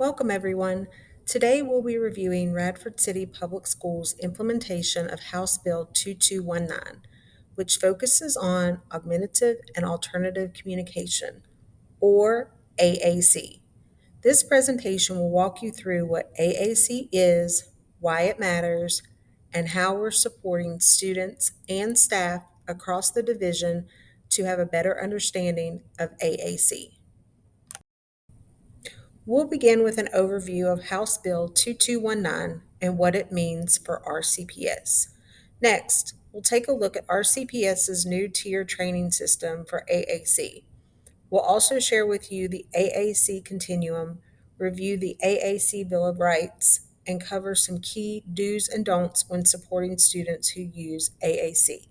Welcome, everyone. Today we'll be reviewing Radford City Public Schools' implementation of House Bill 2219, which focuses on augmentative and alternative communication, or AAC. This presentation will walk you through what AAC is, why it matters, and how we're supporting students and staff across the division to have a better understanding of AAC. We'll begin with an overview of House Bill 2219 and what it means for RCPS. Next, we'll take a look at RCPS's new tier training system for AAC. We'll also share with you the AAC Continuum, review the AAC Bill of Rights, and cover some key do's and don'ts when supporting students who use AAC.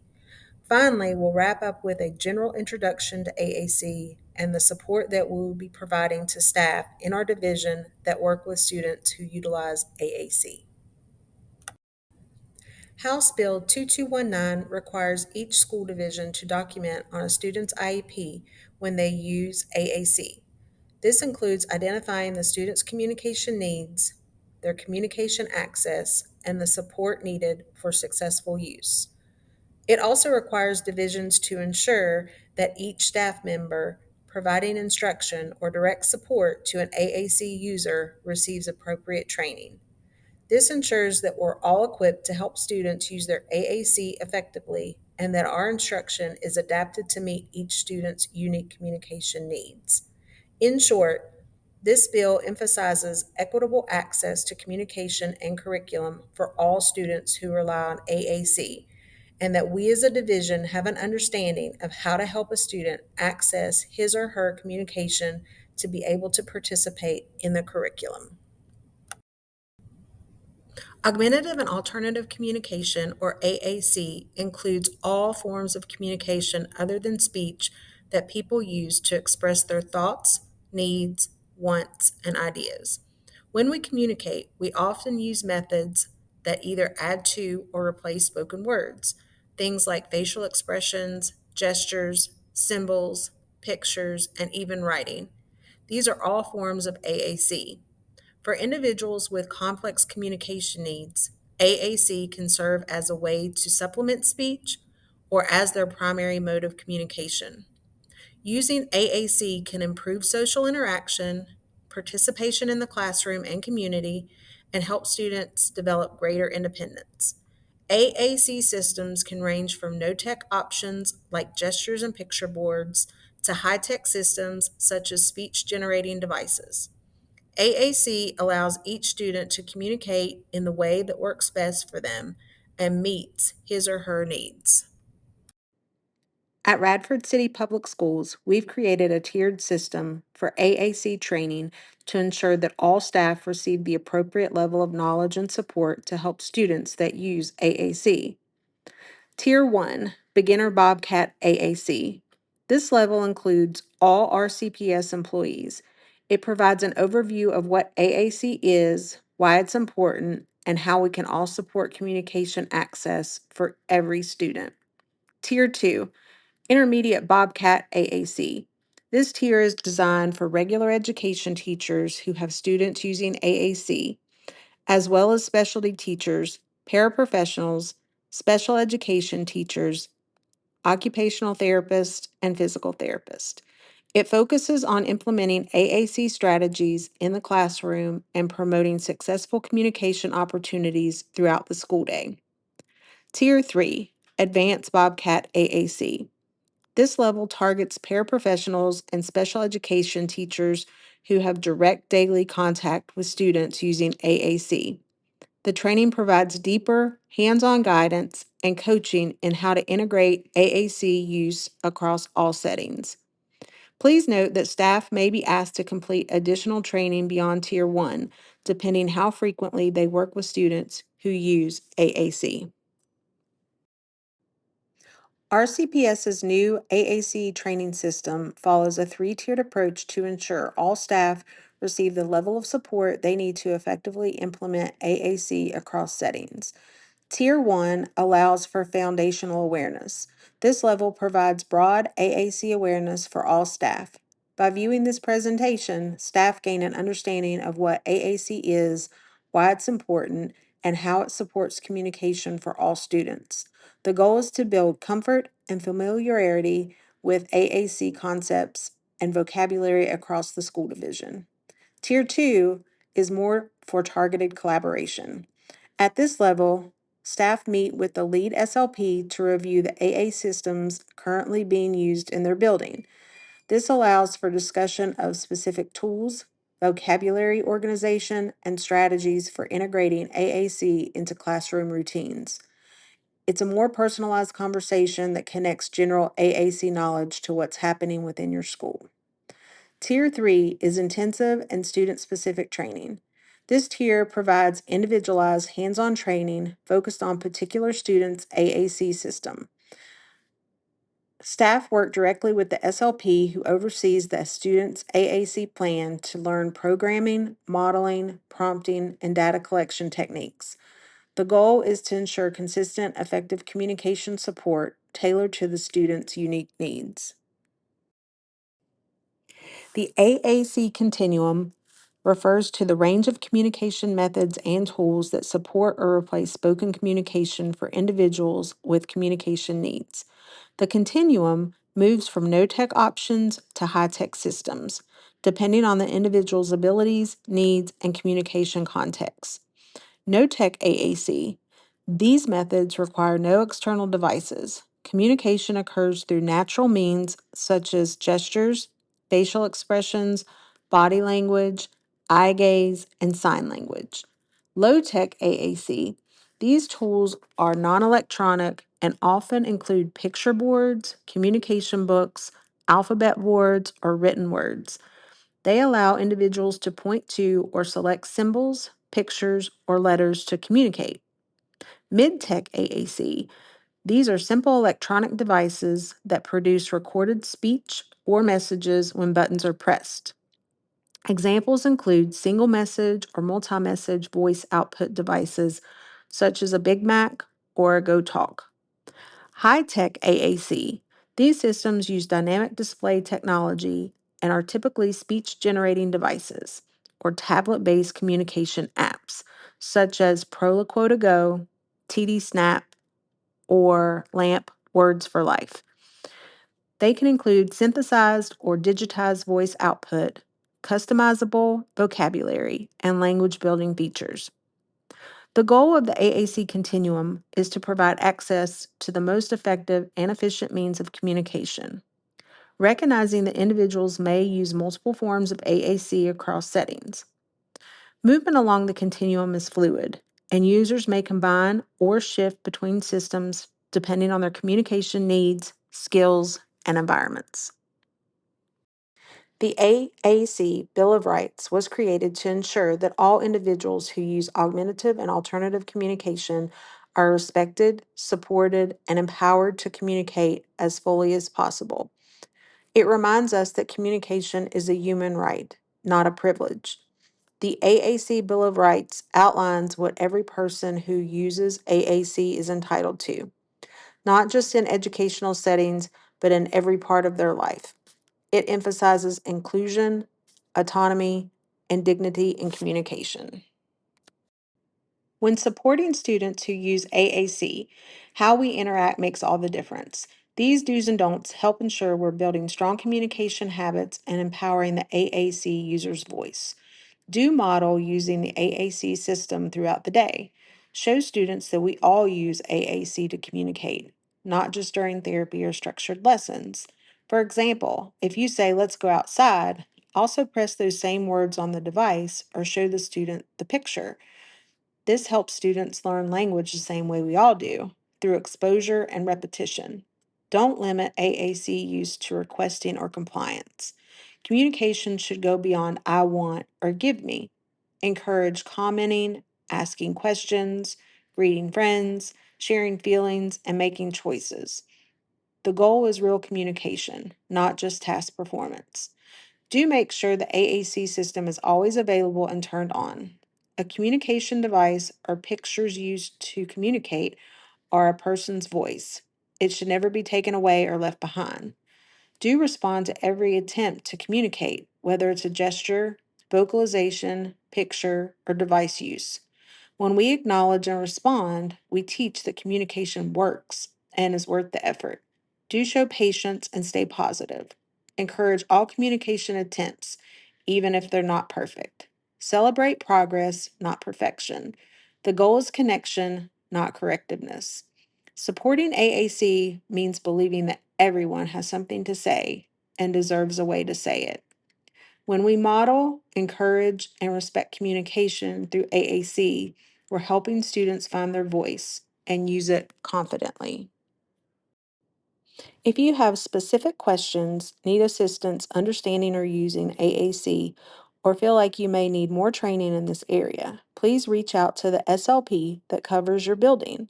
Finally, we'll wrap up with a general introduction to AAC and the support that we will be providing to staff in our division that work with students who utilize AAC. House Bill 2219 requires each school division to document on a student's IEP when they use AAC. This includes identifying the student's communication needs, their communication access, and the support needed for successful use. It also requires divisions to ensure that each staff member providing instruction or direct support to an AAC user receives appropriate training. This ensures that we're all equipped to help students use their AAC effectively and that our instruction is adapted to meet each student's unique communication needs. In short, this bill emphasizes equitable access to communication and curriculum for all students who rely on AAC, and that we as a division have an understanding of how to help a student access his or her communication to be able to participate in the curriculum. Augmentative and alternative communication, or AAC, includes all forms of communication other than speech that people use to express their thoughts, needs, wants, and ideas. When we communicate, we often use methods that either add to or replace spoken words, things like facial expressions, gestures, symbols, pictures, and even writing. These are all forms of AAC. For individuals with complex communication needs, AAC can serve as a way to supplement speech or as their primary mode of communication. Using AAC can improve social interaction, participation in the classroom and community, and help students develop greater independence. AAC systems can range from no-tech options like gestures and picture boards to high-tech systems such as speech-generating devices. AAC allows each student to communicate in the way that works best for them and meets his or her needs. At Radford City Public Schools, we've created a tiered system for AAC training to ensure that all staff receive the appropriate level of knowledge and support to help students that use AAC. Tier 1, Beginner Bobcat AAC. This level includes all RCPS employees. It provides an overview of what AAC is, why it's important, and how we can all support communication access for every student. Tier 2, Intermediate Bobcat AAC. This tier is designed for regular education teachers who have students using AAC, as well as specialty teachers, paraprofessionals, special education teachers, occupational therapists, and physical therapists. It focuses on implementing AAC strategies in the classroom and promoting successful communication opportunities throughout the school day. Tier 3, Advanced Bobcat AAC. This level targets paraprofessionals and special education teachers who have direct daily contact with students using AAC. The training provides deeper, hands-on guidance and coaching in how to integrate AAC use across all settings. Please note that staff may be asked to complete additional training beyond Tier 1, depending how frequently they work with students who use AAC. RCPS's new AAC training system follows a three-tiered approach to ensure all staff receive the level of support they need to effectively implement AAC across settings. Tier 1 allows for foundational awareness. This level provides broad AAC awareness for all staff. By viewing this presentation, staff gain an understanding of what AAC is, why it's important, and how it supports communication for all students. The goal is to build comfort and familiarity with AAC concepts and vocabulary across the school division. Tier 2 is more for targeted collaboration. At this level, staff meet with the lead SLP to review the AA systems currently being used in their building. This allows for discussion of specific tools, vocabulary organization, and strategies for integrating AAC into classroom routines. It's a more personalized conversation that connects general AAC knowledge to what's happening within your school. Tier 3 is intensive and student-specific training. This tier provides individualized hands-on training focused on particular students' AAC system. Staff work directly with the SLP who oversees the student's AAC plan to learn programming, modeling, prompting, and data collection techniques. The goal is to ensure consistent, effective communication support tailored to the student's unique needs. The AAC continuum refers to the range of communication methods and tools that support or replace spoken communication for individuals with communication needs. The continuum moves from no-tech options to high-tech systems, depending on the individual's abilities, needs, and communication context. No-tech AAC. These methods require no external devices. Communication occurs through natural means such as gestures, facial expressions, body language, eye gaze, and sign language. Low-tech AAC. These tools are non-electronic and often include picture boards, communication books, alphabet boards, or written words. They allow individuals to point to or select symbols, pictures, or letters to communicate. Mid-tech AAC. These are simple electronic devices that produce recorded speech or messages when buttons are pressed. Examples include single message or multi-message voice output devices such as a Big Mac or a GoTalk. High-tech AAC. These systems use dynamic display technology and are typically speech-generating devices or tablet-based communication apps such as Proloquo to Go, TD Snap, or LAMP Words for Life. They can include synthesized or digitized voice output, customizable vocabulary, and language building features. The goal of the AAC continuum is to provide access to the most effective and efficient means of communication. Recognizing that individuals may use multiple forms of AAC across settings. Movement along the continuum is fluid, and users may combine or shift between systems depending on their communication needs, skills, and environments. The AAC Bill of Rights was created to ensure that all individuals who use augmentative and alternative communication are respected, supported, and empowered to communicate as fully as possible. It reminds us that communication is a human right, not a privilege. The AAC Bill of Rights outlines what every person who uses AAC is entitled to, not just in educational settings, but in every part of their life. It emphasizes inclusion, autonomy, and dignity in communication. When supporting students who use AAC, how we interact makes all the difference. These do's and don'ts help ensure we're building strong communication habits and empowering the AAC user's voice. Do model using the AAC system throughout the day. Show students that we all use AAC to communicate, not just during therapy or structured lessons. For example, if you say, let's go outside, also press those same words on the device or show the student the picture. This helps students learn language the same way we all do, through exposure and repetition. Don't limit AAC use to requesting or compliance. Communication should go beyond I want or give me. Encourage commenting, asking questions, greeting friends, sharing feelings, and making choices. The goal is real communication, not just task performance. Do make sure the AAC system is always available and turned on. A communication device or pictures used to communicate are a person's voice. It should never be taken away or left behind. Do respond to every attempt to communicate, whether it's a gesture, vocalization, picture, or device use. When we acknowledge and respond, we teach that communication works and is worth the effort. Do show patience and stay positive. Encourage all communication attempts, even if they're not perfect. Celebrate progress, not perfection. The goal is connection, not correctiveness. Supporting AAC means believing that everyone has something to say and deserves a way to say it. When we model, encourage, and respect communication through AAC, we're helping students find their voice and use it confidently. If you have specific questions, need assistance understanding or using AAC, or feel like you may need more training in this area, please reach out to the SLP that covers your building.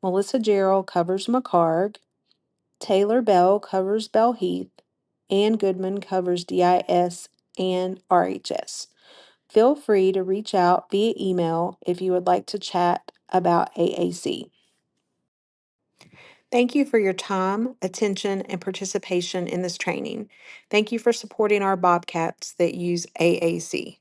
Melissa Gerald covers McCarg, Taylor Bell covers Bell Heath, Ann Goodman covers DIS and RHS. Feel free to reach out via email if you would like to chat about AAC. Thank you for your time, attention, and participation in this training. Thank you for supporting our Bobcats that use AAC.